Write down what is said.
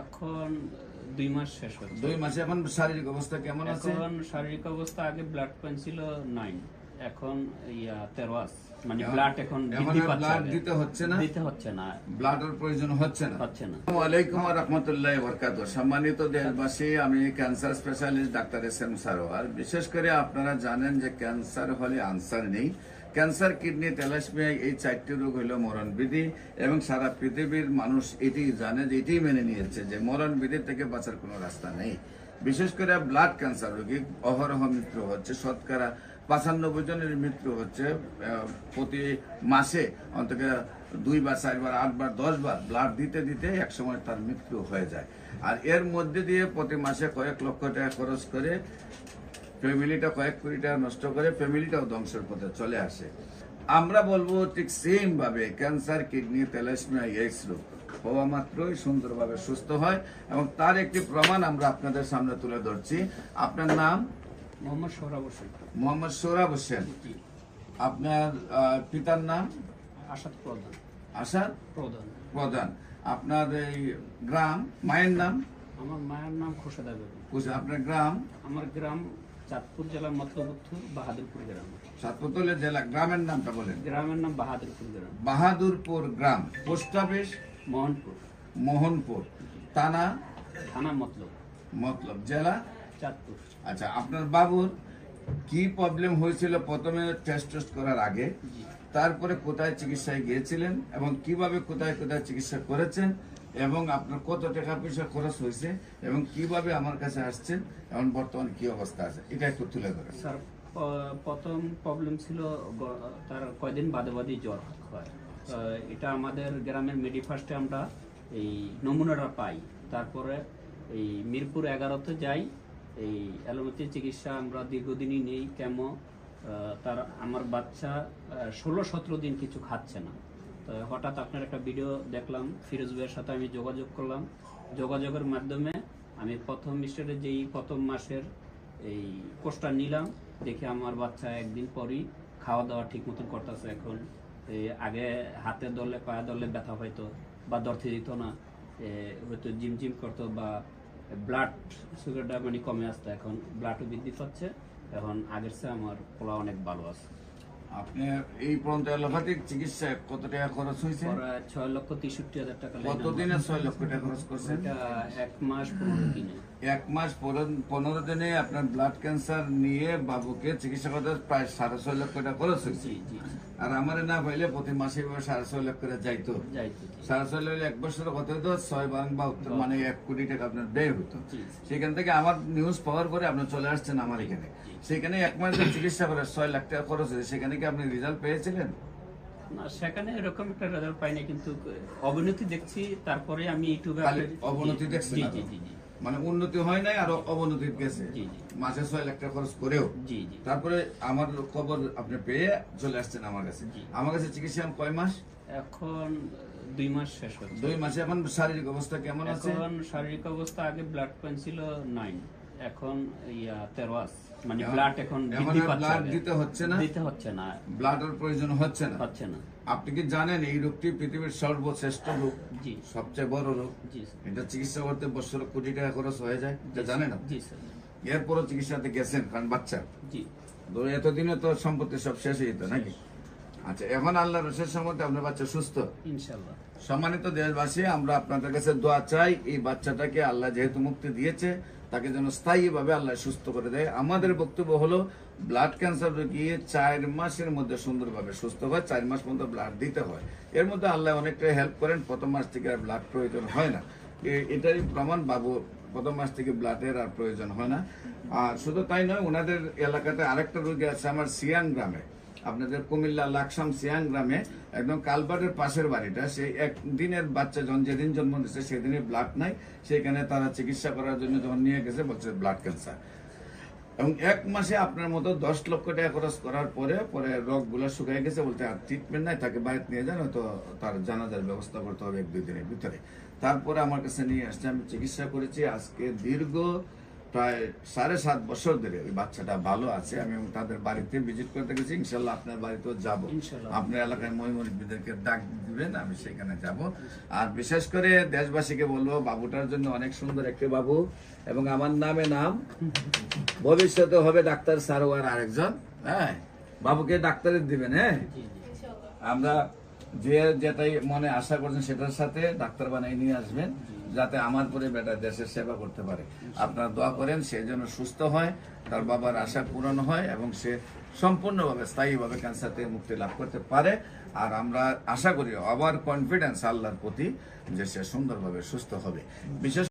এখন 2 মাস শেষ হচ্ছে। 2 মাসে এখন শারীরিক অবস্থা কেমন আছে? এখন শারীরিক অবস্থা আগে ব্লাড পয়েন্ট ছিল 9, এখন 13 আছে। মানে ব্লাড এখন বৃদ্ধি পাচ্ছে, ব্লাড দিতে হচ্ছে না, ব্লাডের প্রয়োজন হচ্ছে না। আসসালামু আলাইকুম ওয়া রাহমাতুল্লাহি ওয়া বারাকাতুহু। সম্মানিত দেশবাসী, আমি cancer specialist doctor SM Sarwar. বিশেষ করে আপনারা জানেন যে ক্যান্সার হলে আনসার নেই। ক্যান্সার, কিডনি, থ্যালাসেমিয়া, এই 4টি রোগ হলো মরণবিধি এবং সারা পৃথিবীর মানুষ এটি জানে, যে এটি মেনে নিয়েছে যে মরণবিধি থেকে বাঁচার কোনো রাস্তা নেই। বিশেষ করে ব্লাড ক্যান্সার রোগী অহরহ মৃত্যু হচ্ছে, শতকরা 95 জনের মৃত্যু হচ্ছে প্রতি মাসে। অন্তত 2 বার, 4 বার, 8 বার, 10 বার ব্লাড দিতে দিতে একসময় তার মৃত্যু হয়ে যায়। আর এর মধ্যে দিয়ে প্রতি মাসে কয়েক লক্ষ টাকা খরচ করে ফ্যামিলিটা, কয়েক কোটি টাকা নষ্ট করে ফ্যামিলিটাও ধ্বংসের পথে চলে আসে। আমরা বলবো ঠিক সেম ভাবে ক্যান্সার, কিডনি, থ্যালাসেমিয়া, এইডস রোগ হওয়া মাত্রই সুন্দরভাবে সুস্থ হয় এবং তার একটি প্রমাণ আমরা আপনাদের সামনে তুলে ধরছি। আপনার নাম? মোহাম্মদ সোহরাব হোসেন। মোহাম্মদ সোহরাব হোসেন। আপনার পিতার নাম? আসাদ প্রধান। আসাদ প্রধান। আপনার এই গ্রাম, মায়ের নাম? আমার মায়ের নাম খোরশেদা বেগম। আপনার গ্রাম? আমার গ্রাম চাঁদপুর জেলা মতলবপুর বাহাদুরপুর গ্রাম। চাঁদপুর জেলা। গ্রামের নামটা বলেন। গ্রামের নাম বাহাদুরপুর গ্রাম। বাহাদুরপুর গ্রাম। Post office? মোহনপুর। থানা? মতলব। জেলা? চাঁদপুর। আচ্ছা, আপনার বাবুর কি প্রবলেম হয়েছিল প্রথমে টেস্ট করার আগে? তারপরে কোথায় চিকিৎসায় গিয়েছিলেন এবং কিভাবে কোথায় কোথায় চিকিৎসা করেছেন এবং আপনার কত টাকা পয়সা খরচ হয়েছে এবং কিভাবে আমার কাছে আসছেন এবং বর্তমানে কি অবস্থা আছে, এটা একটু তুলে ধরেন। স্যার, প্রথম প্রবলেম ছিল তার কয়দিন বাদে জ্বর হয়। এটা আমাদের গ্রামের মেডিফার্স্টে আমরা এই নমুনাটা পাই। তারপরে এই মিরপুর 11-তে যাই, এই অ্যালোপ্যাথি চিকিৎসা আমরা দীর্ঘদিনই নেই। কেমো তার আমার বাচ্চা 16-17 দিন কিছু খাচ্ছে না। তো হঠাৎ আপনার একটা ভিডিও দেখলাম, ফিরোজ ভাইয়ের সাথে আমি যোগাযোগ করলাম। যোগাযোগের মাধ্যমে আমি প্রথম স্টেজে যেই প্রথম মাসের এই কোর্সটা নিলাম, দেখে আমার বাচ্চা একদিন পরই খাওয়া দাওয়া ঠিক মতন করতেছে। এখন আগে হাতে ধরলে, পায়ে ধরলে ব্যথা হইতো বা ধরতে দিত না, হয়তো জিম করতো বা ব্লাড সুগারটা মানে কমে আসতো। এখন ব্লাডও বৃদ্ধি পাচ্ছে, এখন আগের চেয়ে আমার পোলা অনেক ভালো আছে। আপনি এই পর্যন্ত অ্যালোপ্যাথিক চিকিৎসায় কত টাকা খরচ হয়েছে? 6,63,000 টাকা। কতদিনে 6 লক্ষ টাকা খরচ করছেন? 1 মাস 15 দিনে। 1 মাস 15 দিনে আপনার ব্লাড ক্যান্সার নিয়ে বাবুকে চিকিৎসা করতে প্রায় 6.5 লক্ষ টাকা খরচ হয়েছে। আর আমার না পাইলে প্রতি মাসে 6.5 লক্ষ করে যাইতো। 6.5 লক্ষ 1 বছর কত হতো? 6 72, মানে 1 কোটি টাকা আপনার ব্যয় হতো। সেখান থেকে আমার নিউজ পাওয়ার পরে আপনি চলে আসছেন আমার এখানে। সেখানে 1 মাস চিকিৎসা করে 6 লাখ টাকা খরচ হয়েছে। সেখানে কি আপনি রেজাল্ট পেয়েছিলেন? না, সেখানে এরকম একটা রেজাল্ট পাইনি, কিন্তু অবনতি দেখছি। তারপরে আমি ইউটিউবে অবনতি দেখছি। মানে উন্নতি হয় নাই, আরো অবনতি গেছে। মাসে 6 লাখ টাকা খরচ করেও। তারপরে আমার খবর আপনি পেয়ে চলে আসছেন আমার কাছে। আমার কাছে চিকিৎসা কয় মাস? এখন 2 মাস শেষ হচ্ছে। 2 মাসে এখন শারীরিক অবস্থা কেমন আছে? এখন শারীরিক অবস্থা আগে ব্লাড পয়েন্ট ছিল 9, এখন 13 আছে। মানে ব্লাড এখন বৃদ্ধি পাচ্ছে, ব্লাড দিতে হচ্ছে না, ব্লাডের প্রয়োজন হচ্ছে না। আপনি কি জানেন এই রোগটি পৃথিবীর সর্বশ্রেষ্ঠ রোগ, সবচেয়ে বড় রোগ? এটা চিকিৎসা করতে বছর কোটি টাকা খরচ হয়ে যায়, এটা জানেন? এরপরও চিকিৎসাতে গেছেন কারণ বাচ্চা। এতদিনে তো সম্পত্তি সব শেষ হয়ে যেত নাকি? আচ্ছা, এখন আল্লাহর রসের সম্মতে আপনার বাচ্চা সুস্থ ইনশাআল্লাহ। সম্মানিত দেশবাসী, আমরা আপনাদের কাছে দোয়া চাই, এই বাচ্চাটাকে আল্লাহ যেহেতু মুক্তি দিয়েছে, তাকে যেন স্থায়ীভাবে আল্লাহ সুস্থ করে দেয়। আমাদের বক্তব্য হলো ব্লাড ক্যান্সার রোগী 4 মাসের মধ্যে সুন্দরভাবে সুস্থ হয়। 4 মাস পর্যন্ত ব্লাড দিতে হয়। এর মধ্যে আল্লাহ অনেকটাই হেল্প করেন। প্রথম মাস থেকে আর ব্লাড প্রয়োজন হয় না। এটারই প্রমাণ, বাবু প্রথম মাস থেকে ব্লাডের আর প্রয়োজন হয় না। আর শুধু তাই নয়, ওনাদের এলাকাতে আরেকটা রোগী আছে আমার সিয়াং গ্রামে, আপনাদের কুমিল্লা লাকসাম সিয়াং গ্রামে, একদম কালবারের পাশের বাড়িটা। সেই একদিনের বাচ্চা যেদিন জন্ম নিচ্ছে সেদিনে ব্লাড নাই। সেখানে তারা চিকিৎসা করার জন্য যখন নিয়ে গেছে, বলছে ব্লাড ক্যান্সার। এবং 1 মাসে আপনার মতো 10 লক্ষ টাকা খরচ করার পরে রোগগুলো শুকিয়ে গেছে, বলতে আর ট্রিটমেন্ট নাই, তাকে বাড়িতে নিয়ে যান, হয়তো তার জানাজার ব্যবস্থা করতে হবে 1-2 দিনের ভিতরে। তারপরে আমার কাছে নিয়ে আসছে, আমি চিকিৎসা করেছি। আজকে দীর্ঘ প্রায় 7.5 বছর ধরে ওই বাচ্চাটা ভালো আছে। আমি তাদের বাড়িতে ভিজিট করতে গেছি, ইনশাল্লাহ আপনার বাড়িতেও যাবো। ইনশাল্লাহ। আপনার এলাকায় মহিমুরব্বীদেরকে ডাক দিবেন, আমি সেখানে যাব। আর বিশেষ করে দেশবাসীকে বলবো, বাবুটার জন্য অনেক সুন্দর একটি বাবু, এবং আমার নামে নাম, ভবিষ্যতে হবে ডাক্তার সারোয়ার আরেকজন। হ্যাঁ, বাবুকে ডাক্তারে দিবেন। হ্যাঁ, আমরা যে যেটাই মনে আশা করছেন সেটার সাথে ডাক্তার বানাই নিয়ে আসবেন, যাতে আমার পরে বেটা দেশের সেবা করতে পারে। আপনারা দোয়া করেন সে যেন সুস্থ হয়, তার বাবার আশা পূরণ হয়, এবং সে সম্পূর্ণভাবে স্থায়ীভাবে ক্যান্সার থেকে মুক্তি লাভ করতে পারে। আর আমরা আশা করি, আবার কনফিডেন্স আল্লাহর প্রতি, যে সে সুন্দরভাবে সুস্থ হবে। বিশেষ